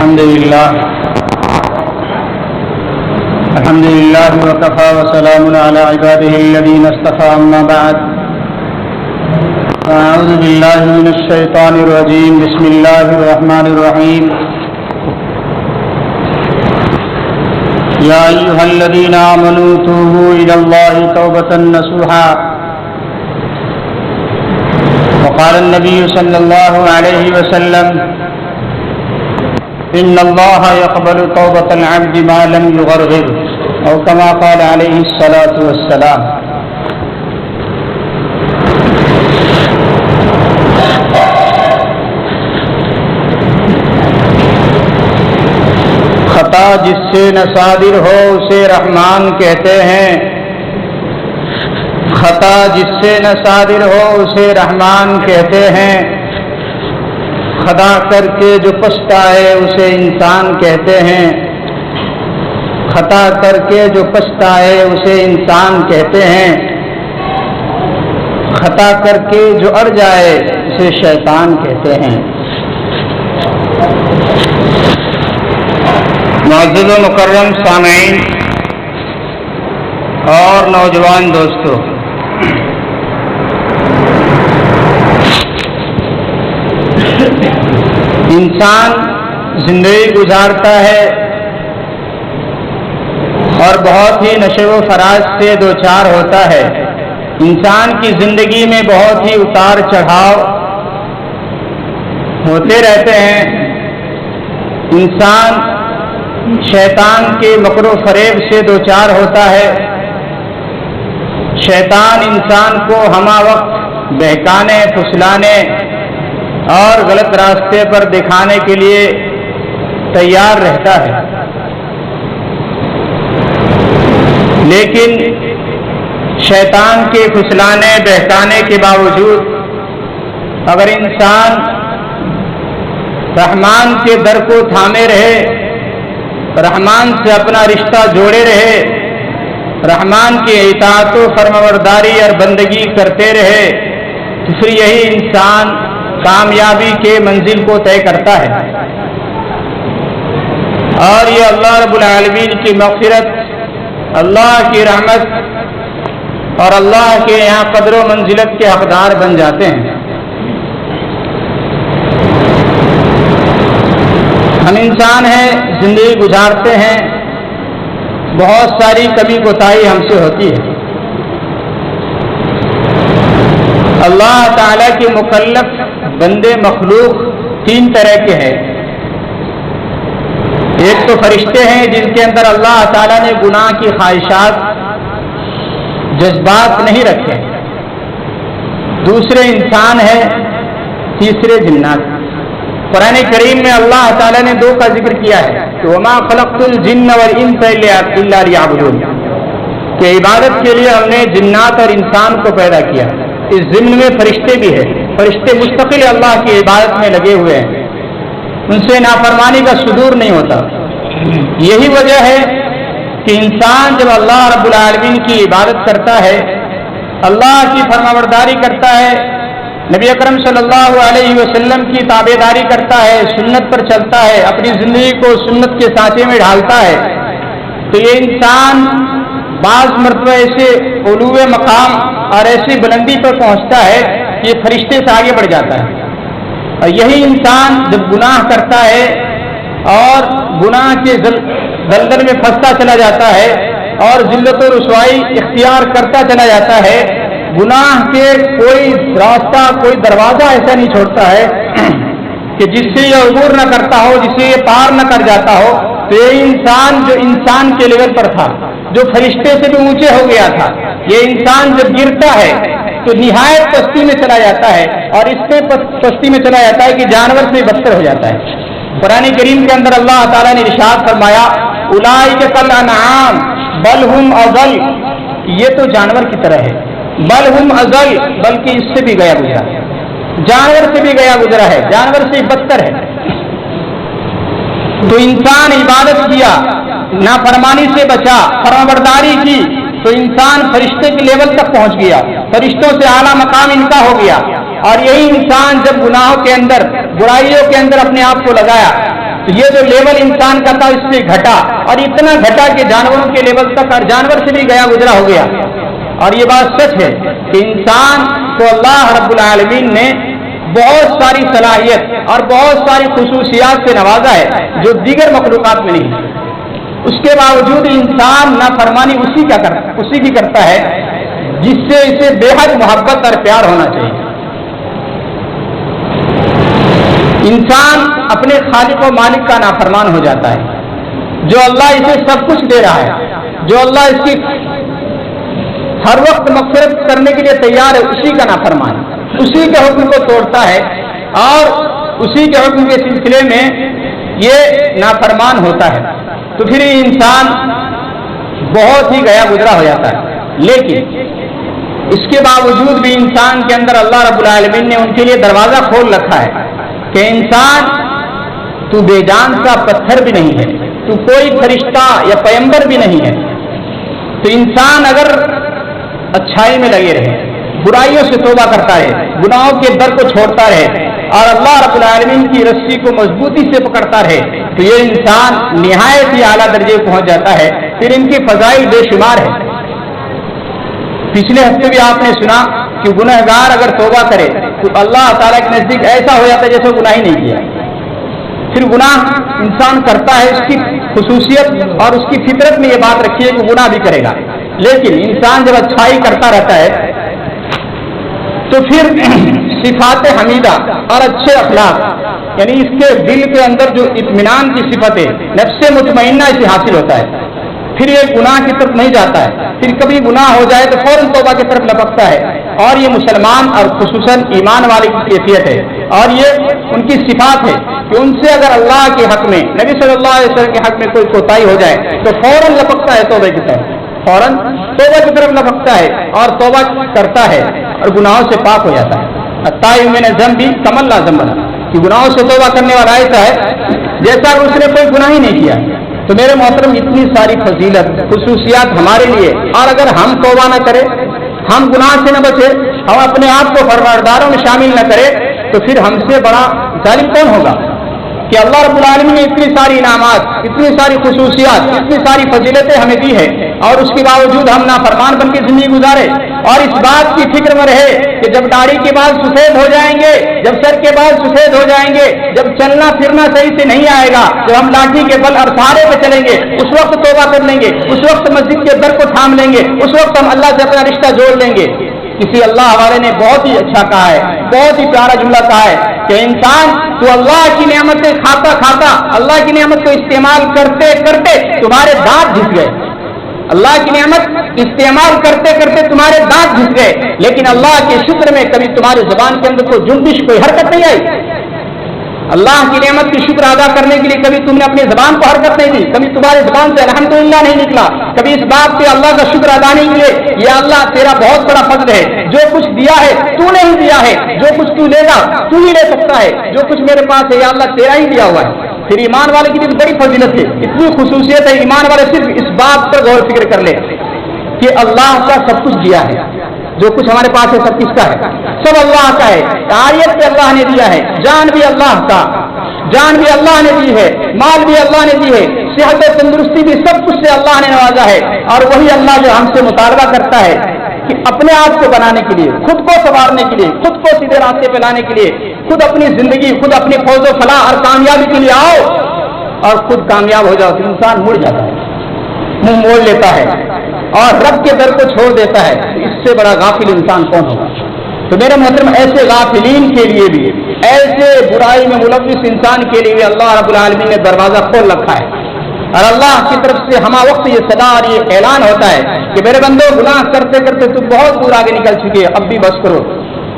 الحمد لله وكفى وسلام على عباده الذين اصطفى أما بعد أعوذ بالله من الشيطان الرجيم بسم الله الرحمن الرحيم يا أيها الذين آمنوا توبوا إلى الله توبة نصوحا وقال النبي صلى الله عليه وسلم إن الله يقبل توبة العبد ما لم يغرغر أو كما قال عليه الصلاة والسلام. خطا جس سے نہ صادر ہو اسے رحمان کہتے ہیں. خطا جس سے نہ صادر ہو اسے رحمان کہتے ہیں. خطا کر کے جو پچھتائے اسے انسان کہتے ہیں. خطا کر کے جو پچھتائے اسے انسان کہتے ہیں. خطا کر کے جو اڑ جائے اسے شیطان کہتے ہیں. معزز و مکرم سامعین اور نوجوان دوستو، انسان زندگی گزارتا ہے اور بہت ہی نشو و فراز سے دوچار ہوتا ہے. انسان کی زندگی میں بہت ہی اتار چڑھاؤ ہوتے رہتے ہیں. انسان شیطان کے مکر و فریب سے دوچار ہوتا ہے. شیطان انسان کو ہمہ وقت بہکانے، پھسلانے اور غلط راستے پر دکھانے کے لیے تیار رہتا ہے. لیکن شیطان کے پھسلانے، بہکانے کے باوجود اگر انسان رحمان کے در کو تھامے رہے، رحمان سے اپنا رشتہ جوڑے رہے، رحمان کی اطاعت و فرمانبرداری اور بندگی کرتے رہے، تو پھر یہی انسان کامیابی کے منزل کو طے کرتا ہے. اور یہ اللہ رب العالمین کی مغفرت، اللہ کی رحمت اور اللہ کے یہاں قدر و منزلت کے حقدار بن جاتے ہیں. ہم انسان ہیں، زندگی گزارتے ہیں، بہت ساری کمی کوتاہی ہم سے ہوتی ہے. اللہ تعالیٰ کے مکلف بندے مخلوق تین طرح کے ہیں. ایک تو فرشتے ہیں جن کے اندر اللہ تعالیٰ نے گناہ کی خواہشات، جذبات نہیں رکھے. دوسرے انسان ہیں، تیسرے جنات. قرآن کریم میں اللہ تعالیٰ نے دو کا ذکر کیا ہے کہ وما خلقت الجن والانس الا لیعبدون، کہ عبادت کے لیے ہم نے جنات اور انسان کو پیدا کیا. اس ضمن میں فرشتے بھی ہیں. فرشتے مستقل اللہ کی عبادت میں لگے ہوئے ہیں، ان سے نافرمانی کا صدور نہیں ہوتا. یہی وجہ ہے کہ انسان جب اللہ رب العالمین کی عبادت کرتا ہے، اللہ کی فرمانبرداری کرتا ہے، نبی اکرم صلی اللہ علیہ وسلم کی تابعداری کرتا ہے، سنت پر چلتا ہے، اپنی زندگی کو سنت کے سانچے میں ڈھالتا ہے، تو یہ انسان بعض مرتبہ ایسے علو مقام اور ایسی بلندی پر پہنچتا ہے کہ یہ فرشتے سے آگے بڑھ جاتا ہے. اور یہی انسان جب گناہ کرتا ہے اور گناہ کے دلدل میں پھنستا چلا جاتا ہے اور ذلت و رسوائی اختیار کرتا چلا جاتا ہے، گناہ کے کوئی راستہ، کوئی دروازہ ایسا نہیں چھوڑتا ہے کہ جس سے یہ عبور نہ کرتا ہو، جس سے یہ پار نہ کر جاتا ہو. تو یہ انسان جو انسان کے لیول پر تھا، جو فرشتے سے بھی اونچے ہو گیا تھا، یہ انسان جب گرتا ہے تو نہایت پستی میں چلا جاتا ہے، اور اس میں پستی میں چلا جاتا ہے کہ جانور سے بدتر ہو جاتا ہے. قرآن کریم کے اندر اللہ تعالیٰ نے ارشاد فرمایا اولئک کالانعام بل ہم اضل، یہ تو جانور کی طرح ہے. بل ہم اضل، بلکہ اس سے بھی گیا گزرا، جانور سے بھی گیا گزرا ہے، جانور سے بدتر ہے. تو انسان عبادت کیا، نافرمانی سے بچا، فرمانبرداری کی، تو انسان فرشتے کے لیول تک پہنچ گیا، فرشتوں سے اعلیٰ مقام ان کا ہو گیا. اور یہی انسان جب گناہوں کے اندر، برائیوں کے اندر اپنے آپ کو لگایا تو یہ جو لیول انسان کا تھا اس سے گھٹا، اور اتنا گھٹا کہ جانوروں کے لیول تک، اور جانور سے بھی گیا گزرا ہو گیا۔ اور یہ بات سچ ہے کہ انسان کو اللہ رب العالمین نے بہت ساری صلاحیت اور بہت ساری خصوصیات سے نوازا ہے جو دیگر مخلوقات میں نہیں۔ اس کے باوجود انسان نافرمانی اسی کی کرتا ہے جس سے اسے بے حد محبت اور پیار ہونا چاہیے۔ انسان اپنے خالق و مالک کا نافرمان ہو جاتا ہے، جو اللہ اسے سب کچھ دے رہا ہے، جو اللہ اس کی ہر وقت مغفرت کرنے کے لیے تیار ہے، اسی کا نافرمان، اسی کے حکم کو توڑتا ہے اور اسی کے حکم کے سلسلے میں یہ نافرمان ہوتا ہے، تو پھر انسان بہت ہی گیا گزرا ہو جاتا ہے۔ لیکن اس کے باوجود بھی انسان کے اندر اللہ رب العالمین نے ان کے لیے دروازہ کھول رکھا ہے کہ انسان تو بے جان کا پتھر بھی نہیں ہے، تو کوئی فرشتہ یا پیغمبر بھی نہیں ہے، تو انسان اگر اچھائی میں لگے رہے، برائیوں سے توبہ کرتا رہے، گناہوں کے در کو چھوڑتا رہے اور اللہ رب العالمین کی رسی کو مضبوطی سے پکڑتا رہے، تو یہ انسان نہایت ہی اعلیٰ درجے پہنچ جاتا ہے۔ پھر ان کی فضائل بے شمار ہے۔ پچھلے ہفتے بھی آپ نے سنا کہ گنہگار اگر توبہ کرے تو اللہ تعالیٰ کے نزدیک ایسا ہو جاتا ہے جیسے گناہ ہی نہیں کیا۔ پھر گناہ انسان کرتا ہے، اس کی خصوصیت اور اس کی فطرت میں یہ بات رکھی ہے کہ گناہ بھی کرے گا، لیکن انسان جب اچھائی کرتا رہتا ہے تو پھر صفات حمیدہ اور اچھے اخلاق، یعنی اس کے دل کے اندر جو اطمینان کی صفت ہے، نفس مطمئنہ اسے حاصل ہوتا ہے، پھر یہ گناہ کی طرف نہیں جاتا ہے۔ پھر کبھی گناہ ہو جائے تو فوراً توبہ کی طرف لپکتا ہے، اور یہ مسلمان اور خصوصاً ایمان والے کی کیفیت ہے، اور یہ ان کی صفات ہے کہ ان سے اگر اللہ کے حق میں، نبی صلی اللہ علیہ وسلم کے حق میں کوئی کوتاہی ہو جائے تو فوراً لپکتا ہے توبہ کی طرف، فوراً توبہ کی طرف لپکتا ہے اور توبہ کرتا ہے اور گناہوں سے پاک ہو جاتا ہے۔ التائب من الذنب کمن لا ذنب لہ، کہ گناہوں سے توبہ کرنے والا ایسا ہے جیسا اس نے کوئی گناہ ہی نہیں کیا۔ تو میرے محترم، اتنی ساری فضیلت خصوصیات ہمارے لیے، اور اگر ہم توبہ نہ کریں، ہم گناہ سے نہ بچے، ہم اپنے آپ کو فرمانبرداروں میں شامل نہ کریں، تو پھر ہم سے بڑا ظالم کون ہوگا کہ اللہ رب العالمین نے اتنی ساری انعامات، اتنی ساری خصوصیات، اتنی ساری فضیلتیں ہمیں دی ہے، اور اس کے باوجود ہم نافرمان بن کے زندگی گزارے، اور اس بات کی فکر میں رہے کہ جب داڑھی کے بال سفید ہو جائیں گے، جب سر کے بال سفید ہو جائیں گے، جب چلنا پھرنا صحیح سے نہیں آئے گا، جب ہم لاٹھی کے بل اور سہارے پہ چلیں گے، اس وقت توبہ کر لیں گے، اس وقت مسجد کے در کو تھام لیں گے، اس وقت ہم اللہ سے اپنا رشتہ جوڑ لیں گے۔ کسی اللہ والے نے بہت ہی اچھا کہا ہے، بہت ہی پیارا جملہ کہا ہے کہ انسان تو اللہ کی نعمتیں کھاتا کھاتا، اللہ کی نعمت کو استعمال کرتے کرتے تمہارے دانت گھس گئے، اللہ کی نعمت استعمال کرتے کرتے تمہارے دانت گھس گئے، لیکن اللہ کے شکر میں کبھی تمہاری زبان کے اندر کوئی جنبش، کوئی حرکت نہیں آئی۔ اللہ کی نعمت کی شکر ادا کرنے کے لیے کبھی تم نے اپنی زبان کو حرکت نہیں دی، کبھی تمہاری زبان سے الحمدللہ نہیں نکلا، کبھی اس بات پہ اللہ کا شکر ادا نہیں کیے، یا اللہ تیرا بہت بڑا فضل ہے، جو کچھ دیا ہے تو نے ہی دیا ہے، جو کچھ تو لے گا تو ہی لے سکتا ہے، جو کچھ میرے پاس ہے یا اللہ تیرا ہی دیا ہوا ہے۔ پھر ایمان والے کی بھی بڑی فضیلت ہے، اتنی خصوصیت ہے، ایمان والے صرف اس بات پر غور فکر کر لے کہ اللہ کا سب کچھ دیا ہے، جو کچھ ہمارے پاس ہے سب کس کا ہے؟ سب اللہ کا ہے۔ عاریت بھی اللہ نے دیا ہے، جان بھی اللہ کا، جان بھی اللہ نے دی ہے، مال بھی اللہ نے دی ہے، صحت و تندرستی بھی سب کچھ سے اللہ نے نوازا ہے، اور وہی اللہ جو ہم سے مطالبہ کرتا ہے کہ اپنے آپ کو بنانے کے لیے، خود کو سنوارنے کے لیے، خود کو سیدھے راستے پہ لانے کے لیے، خود اپنی زندگی، خود اپنی فوز و فلاح اور کامیابی کے لیے آؤ، اور خود کامیاب ہو جاؤ تو انسان مڑ جاتا ہے، منہ موڑ لیتا ہے اور رب کے در کو چھوڑ دیتا ہے۔ اس سے بڑا غافل انسان کون ہوگا؟ تو میرے محترم، ایسے غافلین کے لیے بھی، ایسے برائی میں ملوث انسان کے لیے بھی اللہ رب العالمین نے دروازہ کھول رکھا ہے، اور اللہ کی طرف سے ہمہ وقت یہ صدا اور یہ اعلان ہوتا ہے کہ میرے بندو، گناہ کرتے کرتے تم بہت دور آگے نکل چکے، اب بھی بس کرو،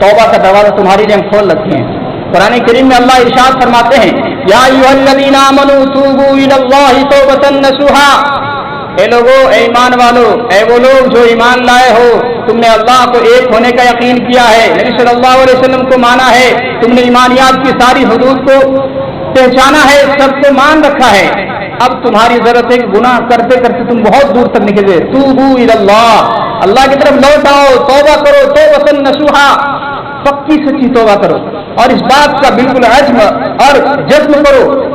توبہ کا دروازہ تمہاری لیے ہم کھول رکھے ہیں۔ قرآن کریم میں اللہ ارشاد فرماتے ہیں، یا ایھا الذین آمنوا توبوا الی اللہ توبۃ نصوحا، اے لوگو، اے ایمان والو، اے وہ لوگ جو ایمان لائے ہو، تم نے اللہ کو ایک ہونے کا یقین کیا ہے، نبی صلی اللہ علیہ وسلم کو مانا ہے، تم نے ایمانیات کی ساری حدود کو پہچانا ہے، سب کو مان رکھا ہے، اب تمہاری ضرورت ہے کہ گناہ کرتے کرتے تم بہت دور تک نکل گئے، توبوا الی اللہ، اللہ کی طرف لوٹ آؤ، توبہ کرو، توبۃ نصوحا، پکی سچی توبہ کرو، اور اس بات کا بالکل عزم اور جزم کرو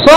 100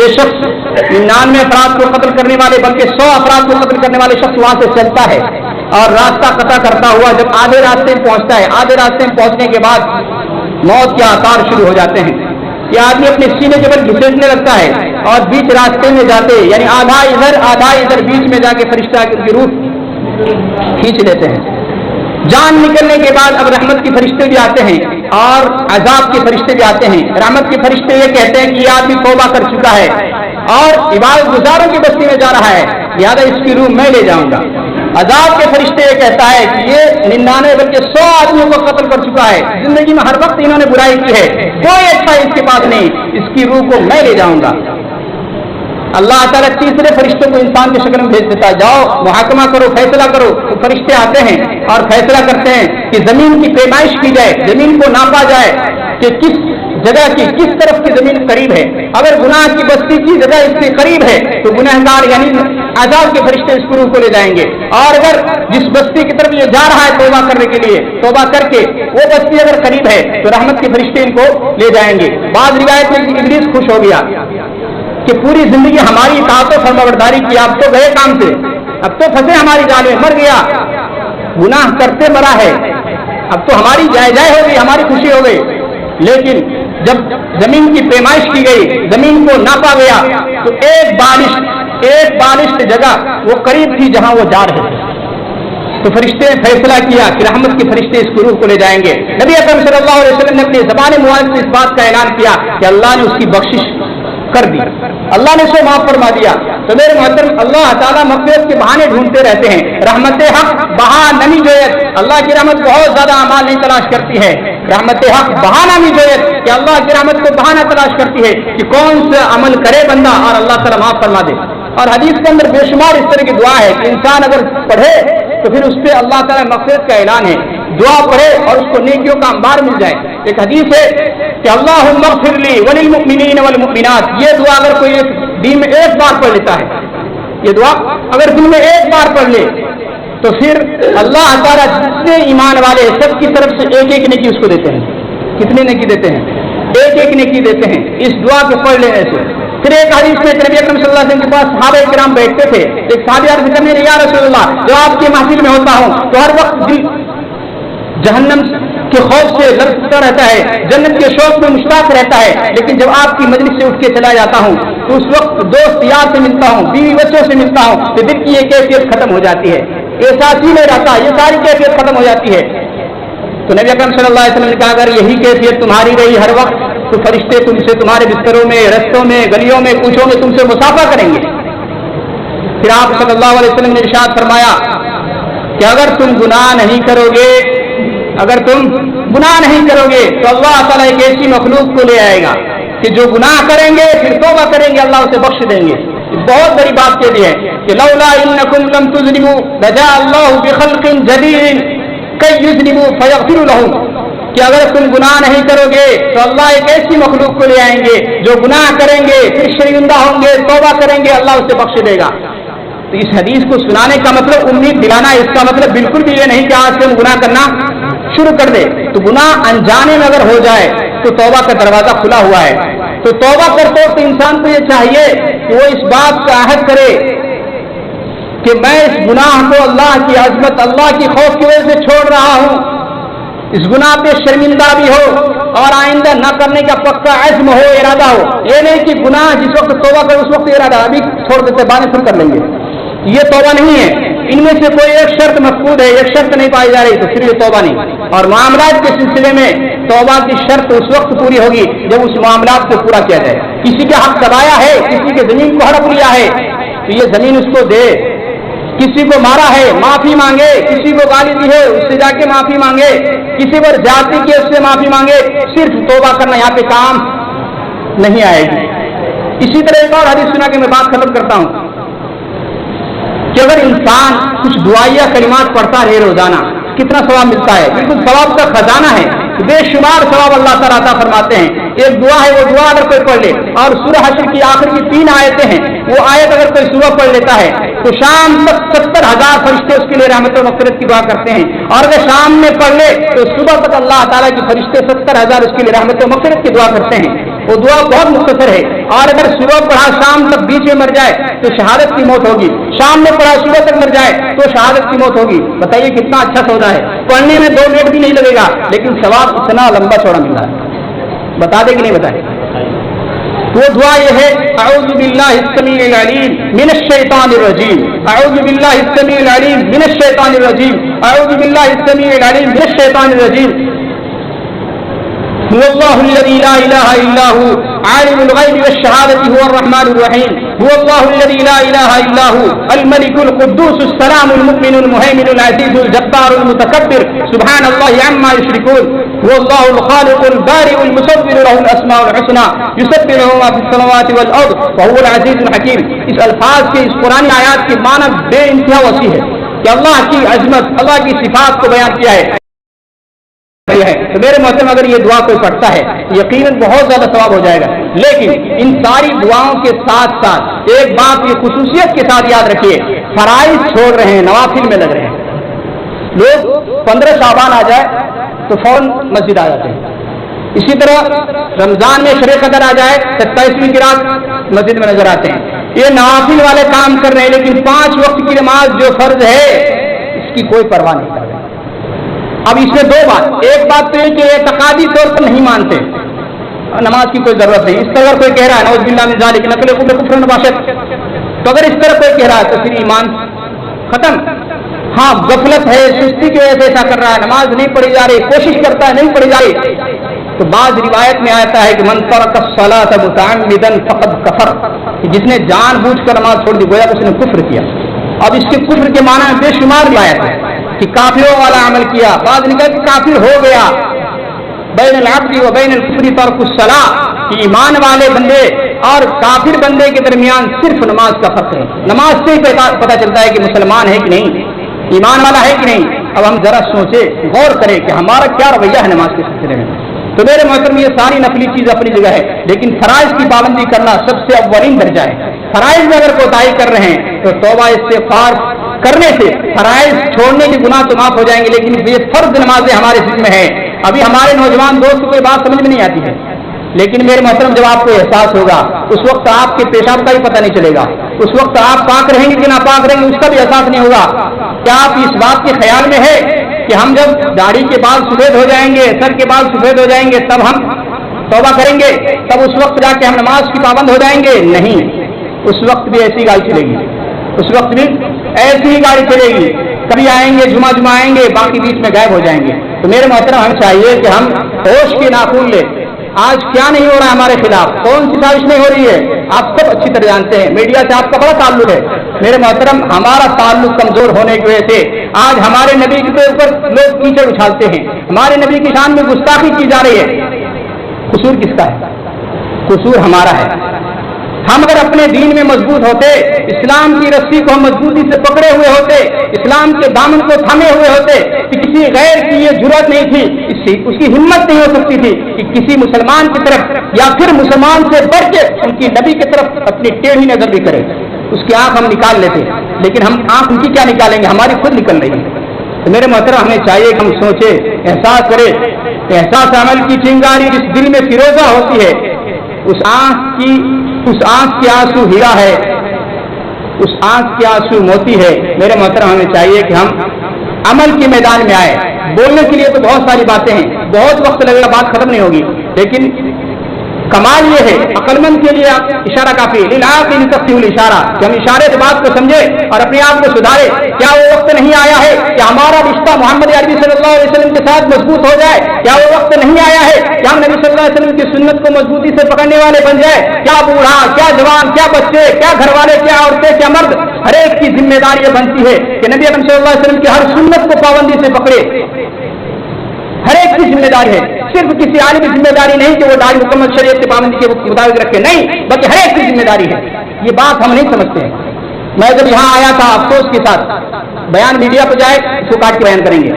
یہ شخص 99 افراد کو قتل کرنے والے بلکہ 100 افراد کو قتل کرنے والے شخص وہاں سے چلتا ہے اور راستہ قطع کرتا ہوا جب آدھے راستے میں پہنچتا ہے، آدھے راستے میں پہنچنے کے بعد موت کے آثار شروع ہو جاتے ہیں. یہ آدمی اپنے سینے کے بل گھسیٹنے لگتا ہے اور بیچ راستے میں جاتے یعنی آدھا ادھر بیچ میں جا کے فرشتہ کی روح کھینچ لیتے ہیں. جان نکلنے کے بعد اب رحمت کے فرشتے بھی آتے ہیں اور عذاب کے فرشتے بھی آتے ہیں. رحمت کے فرشتے یہ کہتے ہیں کہ یہ آدمی توبہ کر چکا ہے اور عبادت گزاروں کی بستی میں جا رہا ہے، لہٰذا اس کی روح میں لے جاؤں گا. عذاب کے فرشتے یہ کہتا ہے کہ یہ 99 بلکہ 100 آدمیوں کو قتل کر چکا ہے، زندگی میں ہر وقت انہوں نے برائی کی ہے، کوئی اچھا اس کے پاس نہیں، اس کی روح کو میں لے جاؤں گا. اللہ تعالیٰ تیسرے فرشتوں کو انسان کی شکل میں بھیج دیتا ہے، جاؤ محاکمہ کرو، فیصلہ کرو. تو فرشتے آتے ہیں اور فیصلہ کرتے ہیں کہ زمین کی پیمائش کی جائے، زمین کو ناپا جائے کہ کس جگہ کی کس طرف کی زمین قریب ہے. اگر گناہ کی بستی کی جگہ اس سے قریب ہے تو گنہگار یعنی عذاب کے فرشتے اس روح کو لے جائیں گے، اور اگر جس بستی کی طرف یہ جا رہا ہے توبہ کرنے کے لیے، توبہ کر کے وہ بستی اگر قریب ہے تو رحمت کے فرشتے ان کو لے جائیں گے. بعض روایت میں ابلیس خوش ہو گیا کہ پوری زندگی ہماری اطاعت و فرمانبرداری کی، اب تو گئے کام سے، اب تو پھنسے ہماری جال میں، مر گیا، گناہ کرتے مرا ہے، اب تو ہماری جائے جائے ہو گئی، ہماری خوشی ہو گئی. لیکن جب زمین کی پیمائش کی گئی، زمین کو ناپا گیا تو ایک بالشت جگہ وہ قریب تھی جہاں وہ جا رہے تھے. تو فرشتے نے فیصلہ کیا کہ رحمت کے فرشتے اس روح کو لے جائیں گے. نبی اکرم صلی اللہ علیہ وسلم نے اپنی زبان مبارک سے اس بات کا اعلان کیا کہ اللہ نے اس کی بخشش کر دی، اللہ نے اسے معاف فرما دیا. تو میرے محترم، اللہ تعالیٰ مغفرت کے بہانے ڈھونڈتے رہتے ہیں. رحمت حق بہا نمی جویت، اللہ کی رحمت بہت زیادہ اعمال نہیں تلاش کرتی ہے. رحمت حق بہانا نہیں جویت کہ اللہ کی رحمت کو بہانا تلاش کرتی ہے کہ کون سا عمل کرے بندہ اور اللہ تعالیٰ معاف فرما دے. اور حدیث کے اندر بے شمار اس طرح کی دعا ہے کہ انسان اگر پڑھے تو پھر اس پہ اللہ تعالیٰ مغفرت کا اعلان ہے. دعا پڑھے اور اس کو نیکیوں کا انبار مل جائے. ایک حدیث ہے کہ اللہم اغفر لی وللمؤمنین والمؤمنات، یہ دعا اگر کوئی دن میں ایک بار پڑھ لیتا ہے، یہ دعا اگر دن میں ایک بار پڑھ لے تو پھر اللہ تعالیٰ جتنے ایمان والے سب کی طرف سے ایک ایک نیکی اس کو دیتے ہیں. کتنے نیکی دیتے ہیں؟ ایک ایک نیکی دیتے ہیں اس دعا کو پڑھ لینے سے. پھر ایک حدیث میں نبی اکرم صلی اللہ علیہ وسلم کے پاس صحابہ کرام بیٹھتے تھے. ایک صحابی عرض کرنے لگے، یا رسول اللہ، جب آپ کی محفل میں ہوتا ہوں تو ہر وقت دل جہنم کے خوف سے لرزتا رہتا ہے، جنت کے شوق میں مشتاق رہتا ہے، لیکن جب آپ کی مجلس سے اٹھ کے چلا جاتا ہوں تو اس وقت دوست یار سے ملتا ہوں، بیوی بچوں سے ملتا ہوں تو دل کی یہ کیفیت ختم ہو جاتی ہے، احساس ہی نہیں رہتا، یہ ساری کیفیت ختم ہو جاتی ہے. تو نبی اکرم صلی اللہ علیہ وسلم نے کہا اگر یہی کیفیت تمہاری رہی ہر وقت تو فرشتے تم سے تمہارے بستروں میں، رستوں میں، گلیوں میں، کوچوں میں تم سے مسافہ کریں گے. پھر آپ صلی اللہ علیہ وسلم نے ارشاد فرمایا کہ اگر تم گناہ نہیں کرو گے تو اللہ تعالیٰ ایک ایسی مخلوق کو لے آئے گا کہ جو گناہ کریں گے پھر توبہ کریں گے، اللہ اسے بخش دیں گے. بہت بڑی بات کہہ دی ہے کہ لولا انکم لم تذنبوا لجاء اللہ بخلق جدید کی یذنبوا فیغفر لهم، کہ اگر تم گناہ نہیں کرو گے تو اللہ ایک ایسی مخلوق کو لے آئیں گے جو گناہ کریں گے پھر شرمندہ ہوں گے، توبہ کریں گے، اللہ اسے بخش دے گا. تو اس حدیث کو سنانے کا مطلب امید دلانا، اس کا مطلب بالکل بھی یہ نہیں کہ آج سے ہم گناہ کرنا شروع کر دے. تو گناہ انجانے میں اگر ہو جائے تو توبہ کا دروازہ کھلا ہوا ہے. تو توبہ کرتے وقت انسان کو یہ چاہیے کہ وہ اس بات کا عہد کرے کہ میں اس گناہ کو اللہ کی عظمت، اللہ کی خوف کی وجہ سے چھوڑ رہا ہوں، اس گناہ پہ شرمندہ بھی ہو اور آئندہ نہ کرنے کا پکا عزم ہو، ارادہ ہو. یہ نہیں کہ گناہ جس وقت توبہ کرے اس وقت ارادہ ابھی چھوڑ دیتے بعد میں پھر کر لیں گے، یہ توبہ نہیں ہے. ان میں سے کوئی ایک شرط مفقود ہے، ایک شرط نہیں پائی جا رہی تو پھر یہ توبہ نہیں. اور معاملات کے سلسلے میں توبہ کی شرط اس وقت پوری ہوگی جب اس معاملات کو پورا کیا جائے. کسی کا حق دبایا ہے، کسی کے زمین کو ہڑپ لیا ہے تو یہ زمین اس کو دے. کسی کو مارا ہے معافی مانگے، کسی کو گالی دی ہے اس سے جا کے معافی مانگے، کسی پر جاتی کی اس سے معافی مانگے. صرف توبہ کرنا یہاں پہ کام نہیں آئے گی. اسی طرح ایک اور حدیث سنا کے میں بات ختم کرتا ہوں کہ اگر انسان کچھ دعائیہ کلمات پڑھتا رہے روزانہ کتنا ثواب ملتا ہے. بالکل ثواب کا خزانہ ہے، بے شمار ثواب اللہ تعالیٰ عطا فرماتے ہیں. ایک دعا ہے، وہ دعا اگر کوئی پڑھ لے اور سورہ حشر کی آخر کی 3 آیتیں ہیں، وہ آیت اگر کوئی صبح پڑھ لیتا ہے تو شام تک 70,000 فرشتے اس کے لیے رحمت و مغفرت کی دعا کرتے ہیں. اور اگر شام میں پڑھ لے تو صبح تک اللہ تعالیٰ کی فرشتے 70,000 اس کے لیے رحمت و مغفرت کی دعا کرتے ہیں. وہ دعا بہت مختصر ہے، اور اگر صبح پڑھا شام تک بیچ میں مر جائے تو شہادت کی موت ہوگی، شام میں پڑھا صبح تک مر جائے تو شہادت کی موت ہوگی۔ بتائیے کتنا اچھا سودا ہے، پڑھنے میں 2 منٹ بھی نہیں لگے گا لیکن ثواب اتنا لمبا چوڑا مل رہا ہے۔ بتا دیں کہ نہیں بتائیں؟ وہ دعا یہ ہے، اعوذ باللہ السمیع العلیم من الشیطان الرجیم، اعوذ باللہ السمیع العلیم من الشیطان الرجیم، اعوذ باللہ السمیع العلیم من الشیطان الرجیم، هو الله الذي لا اله الا هو عالم الغيب والشهادة هو الرحمن الرحيم، هو الله الذي لا اله الا هو الملك القدوس السلام المؤمن المهيمن العزيز الجبار المتكبر سبحان الله عما يشركون، هو الله الخالق البارئ المصور له الاسماء الحسنى يسبح له ما في السماوات والارض وهو العزيز الحكيم۔ اس الفاظ کے اس قرآن آیات کے معنی بے انتہا وسیع ہے کہ اللہ کی عظمت، اللہ کی صفات کو بیان کیا ہے۔ تو میرے محترم اگر یہ دعا کوئی پڑھتا ہے یقیناً بہت زیادہ ثواب ہو جائے گا، لیکن ان ساری دعاؤں کے ساتھ ساتھ ایک بات یہ خصوصیت کے ساتھ یاد رکھیے، فرائض چھوڑ رہے ہیں، نوافل میں لگ رہے ہیں۔ لوگ 15 شعبان آ جائے تو فوراً مسجد آ جاتے ہیں، اسی طرح رمضان میں شب قدر آ جائے 27ویں کی رات مسجد میں نظر آتے ہیں۔ یہ نوافل والے کام کر رہے ہیں، لیکن 5 وقت کی نماز جو فرض ہے اس کی کوئی پرواہ نہیں کر رہے۔ اب اس میں 2 بات، ایک بات تو یہ کہ اعتقادی طور پر نہیں مانتے، نماز کی کوئی ضرورت نہیں، اس طرح اگر کوئی کہہ رہا ہے نعوذ باللہ من ذالک نقل کفر نباشت، تو اگر اس طرح کوئی کہہ رہا ہے تو پھر ایمان ختم۔ ہاں غفلت ہے، سستی کی وجہ سے ایسا کر رہا ہے، نماز نہیں پڑھی جا رہی، کوشش کرتا ہے نہیں پڑھی جا رہی، تو بعض روایت میں آتا ہے کہ من ترک الصلاۃ متعمدا فقد کفر، جس نے جان بوجھ کر نماز چھوڑ دی گویا اس نے کفر کیا۔ اب اس کے کفر کے معنی میں بے شمار روایت ہے کہ کافروں والا عمل کیا، بعض نے کہا کہ کافر ہو گیا۔ بین العبد و بین الکفر ترک الصلاۃ، کہ ایمان والے بندے اور کافر بندے کے درمیان صرف نماز کا فرق ہے، نماز سے ہی پتہ چلتا ہے کہ مسلمان ہے کہ نہیں، ایمان والا ہے کہ نہیں۔ اب ہم ذرا سوچے، غور کریں کہ ہمارا کیا رویہ ہے نماز کے سلسلے میں۔ تو میرے محترم یہ ساری نفلی چیز اپنی جگہ ہے، لیکن فرائض کی پابندی کرنا سب سے اولین درجہ ہے۔ فرائض میں اگر کوتاہی کر رہے ہیں تو توبہ استغفار کرنے سے فرائض چھوڑنے کے گناہ تو معاف ہو جائیں گے، لیکن یہ فرض نمازیں ہمارے ذمہ ہیں۔ ابھی ہمارے نوجوان دوست کو یہ بات سمجھ میں نہیں آتی ہے، لیکن میرے محترم جب آپ کو احساس ہوگا اس وقت آپ کے پیشاب کا ہی پتہ نہیں چلے گا، اس وقت آپ پاک رہیں گے کہ ناپاک رہیں گے اس کا بھی احساس نہیں ہوگا۔ کیا آپ اس بات کے خیال میں ہے کہ ہم جب داڑھی کے بال سفید ہو جائیں گے، سر کے بال سفید ہو جائیں گے تب ہم توبہ کریں گے، تب اس وقت جا کے ہم نماز کی پابند ہو جائیں گے؟ نہیں، اس وقت بھی ایسی گاڑی چلے گی، اس وقت بھی ایسی ہی گاڑی چلے گی، کبھی آئیں گے جمعہ آئیں گے، باقی بیچ میں غائب ہو جائیں گے۔ تو میرے محترم ہمیں چاہیے کہ ہم ہوش کے ناخن لیں۔ آج کیا نہیں ہو رہا ہے ہمارے خلاف، کون سی سازش نہیں ہو رہی ہے، آپ سب اچھی طرح جانتے ہیں، میڈیا سے آپ کا بڑا تعلق ہے۔ میرے محترم ہمارا تعلق کمزور ہونے کی وجہ سے آج ہمارے نبی کے اوپر لوگ کیچڑ اچھالتے ہیں، ہمارے نبی کی شان میں گستاخی کی جا رہی ہے۔ قصور کس کا ہے؟ قصور ہمارا ہے۔ ہم اگر اپنے دین میں مضبوط ہوتے، اسلام کی رسی کو ہم مضبوطی سے پکڑے ہوئے ہوتے، اسلام کے دامن کو تھامے ہوئے ہوتے کہ کسی غیر کی یہ جرأت نہیں تھی، اس کی ہمت نہیں ہو سکتی تھی کہ کسی مسلمان کی طرف یا پھر مسلمان سے بڑھ کے ان کی نبی کی طرف اپنی ٹیڑھی نظر بھی کرے، اس کی آنکھ ہم نکال لیتے، لیکن ہم آنکھ ان کی کیا نکالیں گے، ہماری خود نکل رہی ہے۔ تو میرے محترم ہمیں چاہیے کہ ہم سوچے، احساس کرے، احساس عمل کی چنگاری جس دل میں فیروزہ ہوتی ہے، اس آنکھ کے آنسو ہیرا ہے، اس آنکھ کے آنسو موتی ہے۔ میرے محترم ہمیں چاہیے کہ ہم عمل کے میدان میں آئے۔ بولنے کے لیے تو بہت ساری باتیں ہیں، بہت وقت لگے گا، بات ختم نہیں ہوگی، لیکن کمال یہ ہے عقل مند کے لیے اشارہ کافی، للعاقل تفصیل الاشارہ، کہ ہم اشارے سے بات کو سمجھے اور اپنے آپ کو سدھارے۔ کیا وہ وقت نہیں آیا ہے کہ ہمارا رشتہ محمد عربی صلی اللہ علیہ وسلم کے ساتھ مضبوط ہو جائے؟ کیا وہ وقت نہیں آیا ہے کہ ہم نبی صلی اللہ علیہ وسلم کی سنت کو مضبوطی سے پکڑنے والے بن جائے؟ کیا بوڑھا، کیا جوان، کیا بچے، کیا گھر والے، کیا عورتیں، کیا مرد، ہر ایک کی ذمہ داری یہ بنتی ہے کہ نبی اکرم صلی اللہ علیہ وسلم کی ہر سنت کو پابندی سے پکڑے۔ ہر ایک کی ذمہ داری ہے، صرف کسی عالم کی ذمہ داری نہیں کہ وہ داڑھی مکمل شریعت کی پابندی کے مطابق رکھے، نہیں، بلکہ ہر ایک کی ذمہ داری ہے۔ یہ بات ہم نہیں سمجھتے ہیں۔ میں جب یہاں آیا تھا افسوس کے ساتھ، بیان میڈیا پہ جائے اس کو کاٹ کے بیان کریں گے،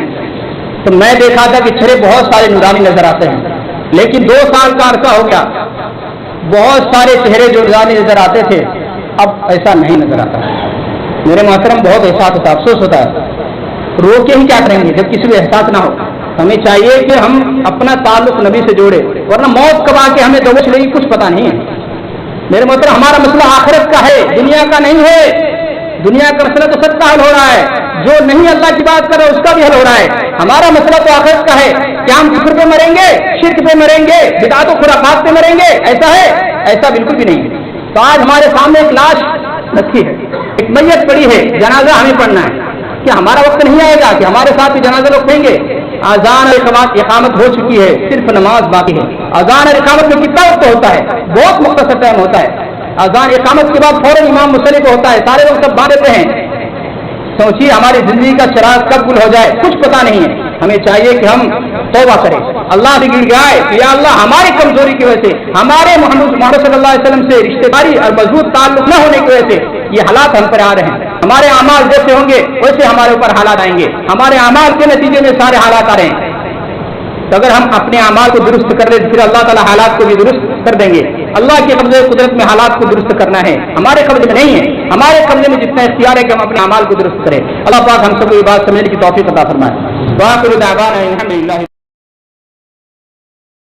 تو میں دیکھا تھا کہ چہرے بہت سارے نورانی نظر آتے ہیں، لیکن 2 سال کا عرصہ ہو گیا، بہت سارے چہرے جو نورانی نظر آتے تھے اب ایسا نہیں نظر آتا۔ میرے محترم بہت احساس ہوتا ہے، افسوس ہوتا ہے، رو کے ہی کیا کریں گے جب کسی کو احساس نہ ہو۔ ہمیں چاہیے کہ ہم اپنا تعلق نبی سے جوڑے، ورنہ موت کب آ کے ہمیں دبوچ لے گی کچھ پتہ نہیں ہے۔ میرے محترم، ہمارا مسئلہ آخرت کا ہے، دنیا کا نہیں ہے۔ دنیا کا مسئلہ تو سب کا حل ہو رہا ہے، جو نہیں اللہ کی بات کر رہا ہے اس کا بھی حل ہو رہا ہے۔ ہمارا مسئلہ تو آخرت کا ہے کہ ہم کفر پہ مریں گے، شرک پہ مریں گے، بدعت و خرافات پہ مریں گے، ایسا ہے؟ ایسا بالکل بھی نہیں ہے۔ تو آج ہمارے سامنے ایک لاش رکھی ہے، ایک میت پڑی ہے، جنازہ ہمیں پڑھنا ہے۔ کہ ہمارا وقت نہیں آئے گا کہ ہمارے ساتھ بھی جنازہ لوگ پڑھیں گے؟ اذان اور اقامت ہو چکی ہے، صرف نماز باقی ہے۔ اذان اور اقامت میں کتنا وقت ہوتا ہے؟ بہت مختصر ٹائم ہوتا ہے۔ اذان اقامت کے بعد فوراً امام مصلی کو ہوتا ہے، سارے لوگ سب باندھ دیتے ہیں۔ سوچیے ہماری زندگی کا چراغ کب گل ہو جائے کچھ پتہ نہیں ہے۔ ہمیں چاہیے کہ ہم توبہ کریں، اللہ سے گر گائے کہ یا اللہ ہماری کمزوری کی وجہ سے، ہمارے محمد صلی اللہ علیہ وسلم سے رشتے داری اور مضبوط تعلق نہ ہونے کی وجہ سے یہ حالات ہم پر آ رہے ہیں۔ ہمارے اعمال جیسے ہوں گے ویسے ہمارے اوپر حالات آئیں گے، ہمارے اعمال کے نتیجے میں سارے حالات آ رہے ہیں۔ تو اگر ہم اپنے اعمال کو درست کر لیں پھر اللہ تعالیٰ حالات کو بھی درست کر دیں گے۔ اللہ کے قبضے قدرت میں حالات کو درست کرنا ہے، ہمارے قبضے میں نہیں ہے۔ ہمارے قبضے میں جتنا اختیار ہے کہ ہم اپنے اعمال کو درست کریں۔ اللہ پاک ہم سب کو یہ بات سمجھنے کی توفیق عطا فرمائے۔